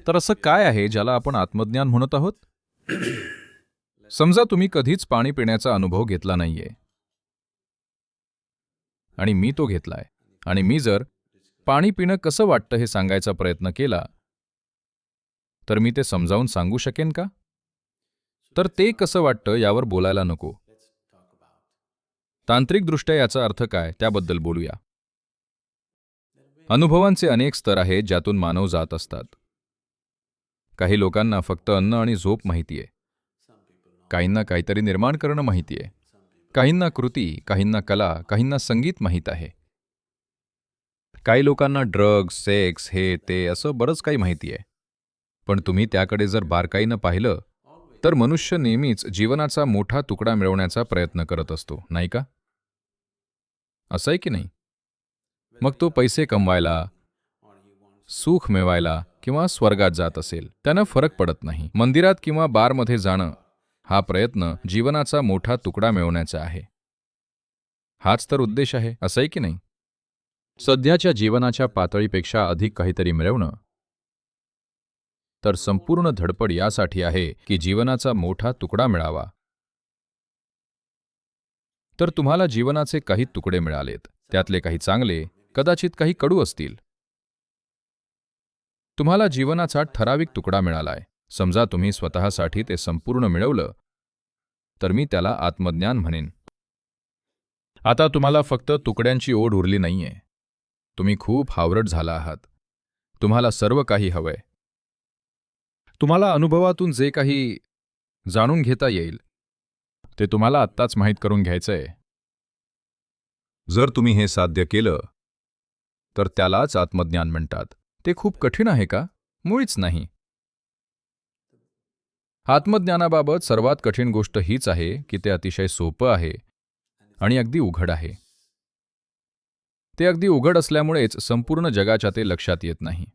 तर असं काय आहे ज्याला आपण आत्मज्ञान म्हणत आहोत? समजा तुम्ही कधीच पाणी पिण्याचा अनुभव घेतला नाहीये आणि मी तो घेतलाय, आणि मी जर पाणी पिणं कसं वाटतं हे सांगायचा प्रयत्न केला, तर मी ते समजावून सांगू शकेन का? तर ते कसं वाटतं यावर बोलायला नको. तांत्रिकदृष्ट्या याचा अर्थ काय त्याबद्दल बोलूया. अनुभवांचे अनेक स्तर आहेत ज्यातून मानव जात असतात. काही लोकांना फक्त अन्न आणि झोप माहितीये, काहींना काहीतरी निर्माण करणं माहितीये, काहींना कृती, काहींना कला, काहींना संगीत माहीत आहे. काही लोकांना ड्रग्ज, सेक्स, हे ते असं बरंच काही माहितीये. पण तुम्ही त्याकडे जर बारकाईनं पाहिलं तर मनुष्य नेहमीच जीवनाचा मोठा तुकडा मिळवण्याचा प्रयत्न करत असतो, नाही का? असं आहे की नाही? मग तो पैसे कमवायला, सुख मिळवायला किंवा स्वर्गात जात असेल, त्यानं फरक पडत नाही. मंदिरात किंवा बारमध्ये जाणं हा प्रयत्न जीवनाचा मोठा तुकडा मिळवण्याचा आहे. हाच तर उद्देश आहे, असं आहे की नाही? सध्याच्या जीवनाच्या पातळीपेक्षा अधिक काहीतरी मिळवणं. तर संपूर्ण धडपड यासाठी आहे की जीवनाचा मोठा तुकडा मिळावा. तर तुम्हाला जीवनाचे काही तुकडे मिळालेत, त्यातले काही चांगले, कदाचित काही कडू असतील. तुम्हाला जीवनाचा ठराविक तुकडा मिळालाय. समजा तुम्ही स्वतःसाठी ते संपूर्ण मिळवलं, तर मी त्याला आत्मज्ञान म्हणेन. आता तुम्हाला फक्त तुकड्यांची ओढ उरली नाहीये. तुम्ही खूप हावरट झाला आहात. तुम्हाला सर्व काही हवंय. तुम्हाला अनुभवातून जे काही जाणून घेता येईल ते तुम्हाला आत्ताच माहीत करून घ्यायचंय. जर तुम्ही हे साध्य केलं तर त्यालाच आत्मज्ञान म्हणतात. ते खूप कठीण आहे का? मुळीच नाही. आत्मज्ञानाबाबत सर्वात कठीण गोष्ट हीच आहे की ते अतिशय सोपं आहे आणि अगदी उघड आहे. ते अगदी उघड असल्यामुळेच संपूर्ण जगाच्या ते लक्षात येत नाही.